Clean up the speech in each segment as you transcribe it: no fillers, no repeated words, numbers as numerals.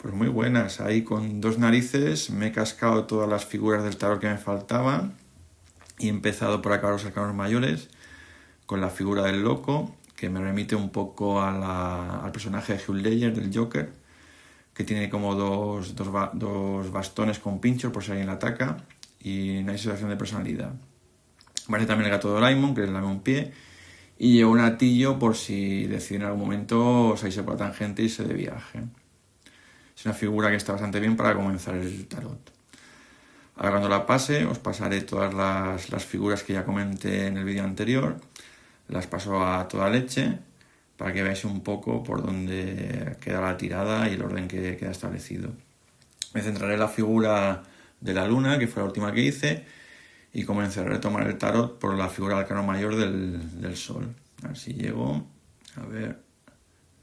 Pues muy buenas, ahí con dos narices me he cascado todas las figuras del tarot que me faltaban y he empezado por acabar los arcanos mayores con la figura del loco, que me remite un poco al personaje de Heath Ledger, del Joker, que tiene como dos bastones con pinchos por si alguien la ataca y no hay situación de personalidad. Vale, también el gato de Doraemon, que le lame un pie, y llevo un atillo por si decide en algún momento salirse por la tangente y irse de viaje. Es una figura que está bastante bien para comenzar el tarot. Ahora cuando la pase os pasaré todas las figuras que ya comenté en el vídeo anterior. Las paso a toda leche para que veáis un poco por dónde queda la tirada y el orden que queda establecido. Me centraré en la figura de la luna, que fue la última que hice, y comenzaré a retomar el tarot por la figura del arcano mayor del sol. A ver si llego. A ver.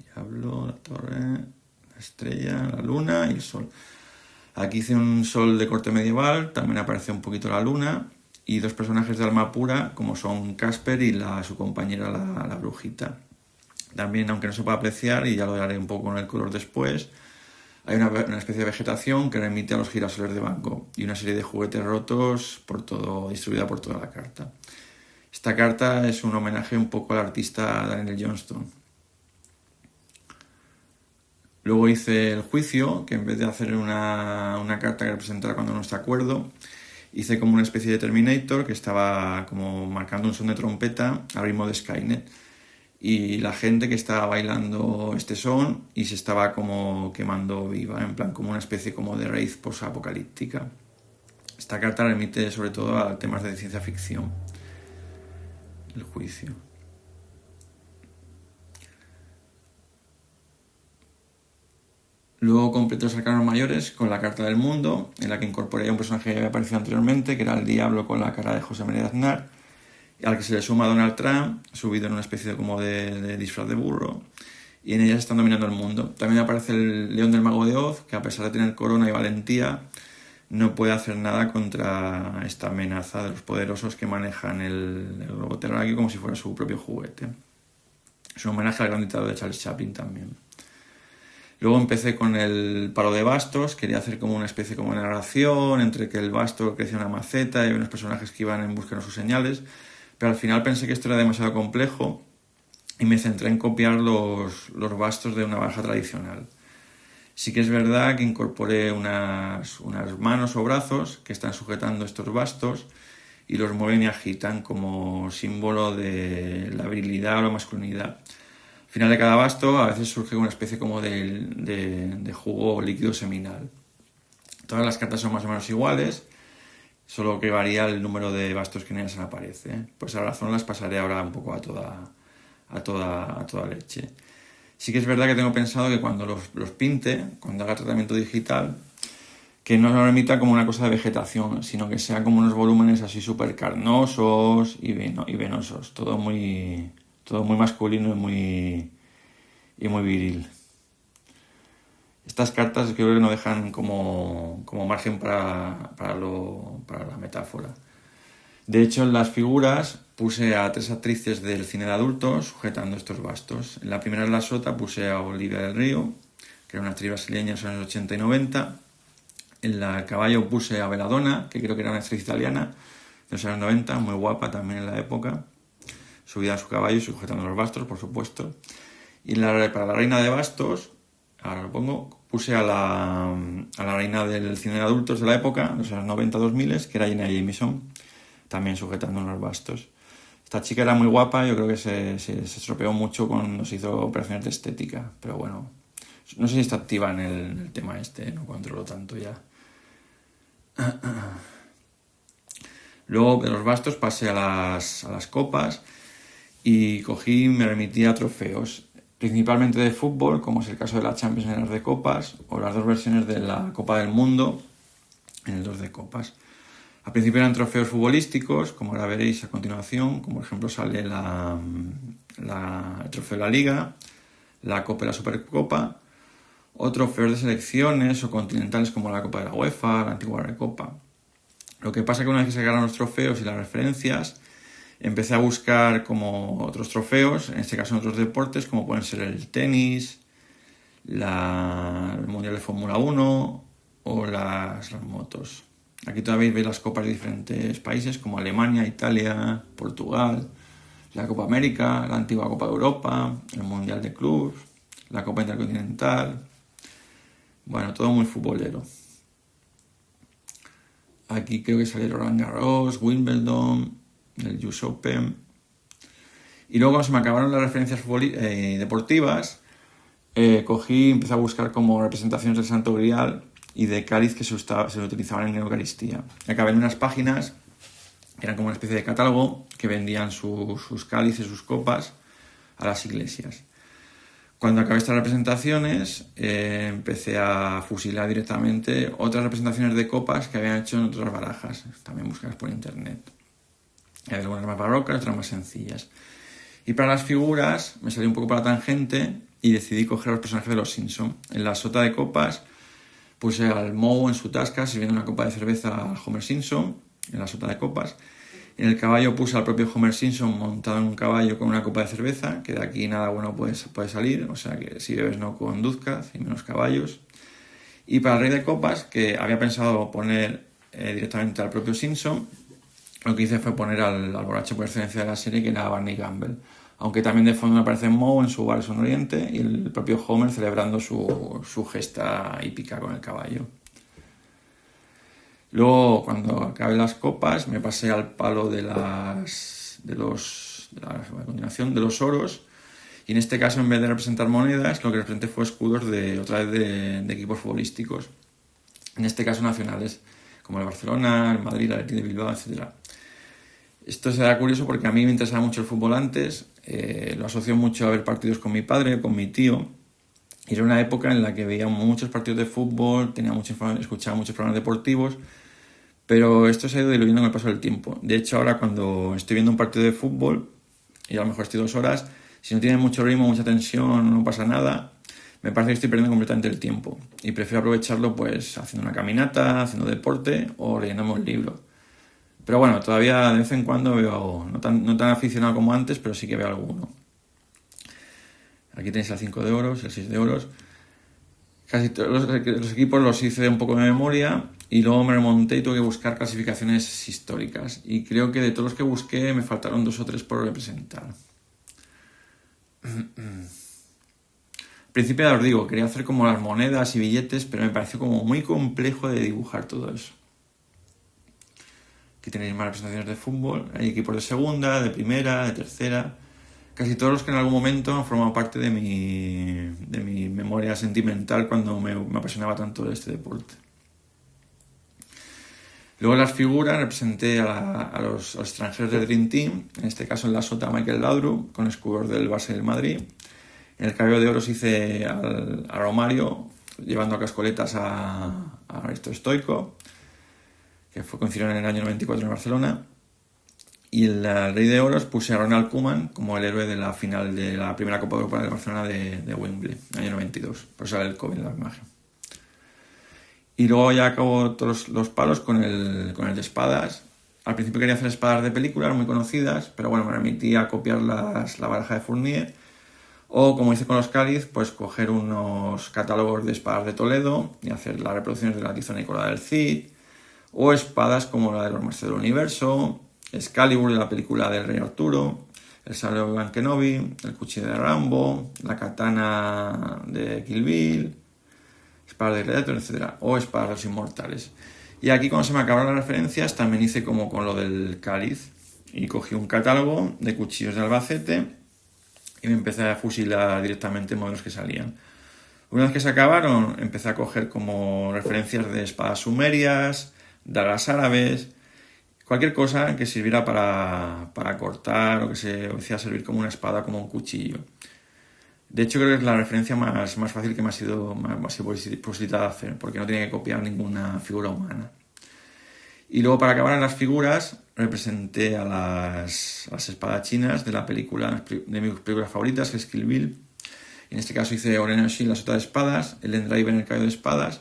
Diablo, la torre, la estrella, la luna y el sol. Aquí hice un sol de corte medieval, también aparece un poquito la luna y dos personajes de alma pura como son Casper y su compañera la brujita. También, aunque no se pueda apreciar, y ya lo haré un poco con el color después, hay una especie de vegetación que remite a los girasoles de Van Gogh y una serie de juguetes rotos distribuida por toda la carta. Esta carta es un homenaje un poco al artista Daniel Johnston. Luego hice el juicio, que en vez de hacer una carta que representara cuando no está de acuerdo, hice como una especie de Terminator que estaba como marcando un son de trompeta al ritmo de Skynet. Y la gente que estaba bailando este son y se estaba como quemando viva, en plan como una especie como de raíz post-apocalíptica. Esta carta remite sobre todo a temas de ciencia ficción. El juicio. Luego completé los arcanos mayores con la carta del mundo, en la que incorporé a un personaje que había aparecido anteriormente, que era el diablo con la cara de José María Aznar, al que se le suma Donald Trump, subido en una especie de disfraz de burro, y en ellas están dominando el mundo. También aparece el león del mago de Oz, que a pesar de tener corona y valentía, no puede hacer nada contra esta amenaza de los poderosos que manejan el globo terráqueo como si fuera su propio juguete. Es un homenaje al gran dictador de Charles Chaplin también. Luego empecé con el palo de bastos, quería hacer como una especie como de narración entre que el basto crecía una maceta y unos personajes que iban en busca de sus señales, pero al final pensé que esto era demasiado complejo y me centré en copiar los bastos de una baraja tradicional. Sí que es verdad que incorporé unas manos o brazos que están sujetando estos bastos y los mueven y agitan como símbolo de la virilidad o la masculinidad. Al final de cada basto a veces surge una especie como de jugo líquido seminal. Todas las cartas son más o menos iguales, solo que varía el número de bastos que en ellas aparece. Pues a la razón las pasaré ahora un poco a toda leche. Sí que es verdad que tengo pensado que cuando los pinte, cuando haga tratamiento digital, que no lo remita como una cosa de vegetación, sino que sea como unos volúmenes así súper carnosos y venosos. Todo muy masculino y muy viril. Estas cartas creo que no dejan como margen para la metáfora. De hecho, en las figuras puse a 3 actrices del cine de adultos sujetando estos bastos. En la primera, en la sota, puse a Olivia del Río, que era una actriz brasileña en los años 80 y 90. En el caballo puse a Belladonna, que creo que era una actriz italiana de los años 90, muy guapa también en la época, subida a su caballo y sujetando los bastos, por supuesto. Y para la reina de bastos, ahora lo pongo, puse a la reina del cine de adultos de la época, de los años 90-2000, que era Jenna Jameson, también sujetando unos bastos. Esta chica era muy guapa, yo creo que se estropeó mucho cuando se hizo operaciones de estética, pero bueno, no sé si está activa en el tema este, no controlo tanto ya. Luego de los bastos pasé a las copas y me remití a trofeos, principalmente de fútbol, como es el caso de la Champions en el de copas, o las dos versiones de la Copa del Mundo en el 2 de copas. Al principio eran trofeos futbolísticos, como ahora veréis a continuación, como por ejemplo sale el trofeo de la Liga, la Copa y la Supercopa, o trofeos de selecciones o continentales como la Copa de la UEFA, la antigua Recopa. Lo que pasa es que una vez que se sacaron los trofeos y las referencias, empecé a buscar como otros trofeos, en este caso en otros deportes, como pueden ser el tenis, el Mundial de Fórmula 1 o las motos. Aquí todavía veis las copas de diferentes países como Alemania, Italia, Portugal, la Copa América, la antigua Copa de Europa, el Mundial de Clubs, la Copa Intercontinental. Bueno, todo muy futbolero. Aquí creo que sale Roland Garros, Wimbledon, el US Open. Y luego cuando se me acabaron las referencias deportivas, cogí y empecé a buscar como representaciones del Santo Grial y de cáliz que se utilizaban en la Eucaristía. Y acabé en unas páginas que eran como una especie de catálogo que vendían sus cálices, sus copas a las iglesias. Cuando acabé estas representaciones, empecé a fusilar directamente otras representaciones de copas que habían hecho en otras barajas, también buscadas por internet. Hay algunas más barrocas, otras más sencillas. Y para las figuras me salí un poco para la tangente y decidí coger a los personajes de los Simpson. En la sota de copas puse al Moe en su tasca sirviendo una copa de cerveza al Homer Simpson, en la sota de copas. En el caballo puse al propio Homer Simpson montado en un caballo con una copa de cerveza, que de aquí nada bueno puede salir, o sea que si bebes no conduzcas y menos caballos. Y para el rey de copas, que había pensado poner directamente al propio Simpson, lo que hice fue poner al borracho por excelencia de la serie, que era Barney Gamble. Aunque también de fondo me aparece Moe en su bar sonriente y el propio Homer celebrando su gesta hípica con el caballo. Luego, cuando acabé las copas, me pasé al palo a continuación, de los oros. Y en este caso, en vez de representar monedas, lo que representé fue escudos otra vez de equipos futbolísticos. En este caso, nacionales, como el Barcelona, el Madrid, el Athletic de Bilbao, etc. Esto será curioso porque a mí me interesaba mucho el fútbol antes. Lo asocio mucho a ver partidos con mi padre, con mi tío. Y era una época en la que veía muchos partidos de fútbol, escuchaba muchos programas deportivos, pero esto se ha ido diluyendo con el paso del tiempo. De hecho, ahora cuando estoy viendo un partido de fútbol, y a lo mejor estoy 2 horas, si no tiene mucho ritmo, mucha tensión, no pasa nada, me parece que estoy perdiendo completamente el tiempo. Y prefiero aprovecharlo pues haciendo una caminata, haciendo deporte o leyéndome un libro. Pero bueno, todavía de vez en cuando veo, no tan aficionado como antes, pero sí que veo alguno. Aquí tenéis el 5 de oros, el 6 de oros. Casi todos los equipos los hice un poco de memoria y luego me remonté y tuve que buscar clasificaciones históricas. Y creo que de todos los que busqué me faltaron 2 o 3 por representar. Al principio ya os digo, quería hacer como las monedas y billetes, pero me pareció como muy complejo de dibujar todo eso. Aquí tenéis más representaciones de fútbol. Hay equipos de segunda, de primera, de tercera. Casi todos los que en algún momento han formado parte de mi memoria sentimental cuando me apasionaba tanto este deporte. Luego las figuras representé a los extranjeros del Dream Team, en este caso en la sota Michael Laudrup, con escudos del Barça y del Madrid. En el cabello de oros hice a Romario, llevando a cascoletas a Risto Stoico, que coincidieron en el año 94 en Barcelona. Y el rey de oros puse a Ronald Koeman como el héroe de la final de la primera Copa de Europa de Barcelona de Wembley, año 92. Por eso sale el Kobe en la imagen. Y luego ya acabo todos los palos con el de espadas. Al principio quería hacer espadas de películas muy conocidas, pero bueno, me remití a copiar la baraja de Fournier. O, como hice con los cáliz, pues coger unos catálogos de espadas de Toledo y hacer las reproducciones de la tizona y cola del Cid. O espadas como la de los Maestros del Universo, Excalibur de la película del Rey Arturo, el sable de Obi-Wan Kenobi, el cuchillo de Rambo, la katana de Kill Bill, espadas de Gladiator, etc. O espadas de los inmortales. Y aquí, cuando se me acabaron las referencias, también hice como con lo del cáliz. Y cogí un catálogo de cuchillos de Albacete y me empecé a fusilar directamente modelos que salían. Una vez que se acabaron, empecé a coger como referencias de espadas sumerias, dagas árabes, cualquier cosa que sirviera para cortar o que se hiciera servir como una espada, como un cuchillo. De hecho, creo que es la referencia más fácil que me ha sido posibilitada de hacer, porque no tenía que copiar ninguna figura humana. Y luego, para acabar en las figuras, representé a las espadachinas de de mis películas favoritas, que es Kill Bill. En este caso hice Oren Oshin, la sota de espadas, el Endraven, el caballo de espadas,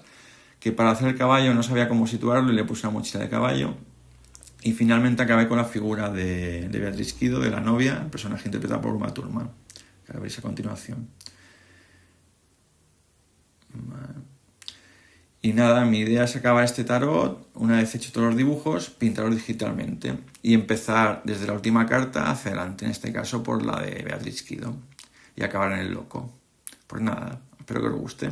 que para hacer el caballo no sabía cómo situarlo y le puse una mochila de caballo. Y finalmente acabé con la figura de Beatriz Kido, de la novia, el personaje interpretado por Uma Thurman, que veréis a continuación. Y nada, mi idea es acabar este tarot, una vez hecho todos los dibujos, pintarlos digitalmente y empezar desde la última carta hacia adelante, en este caso por la de Beatriz Kido, y acabar en el loco. Pues nada, espero que os guste.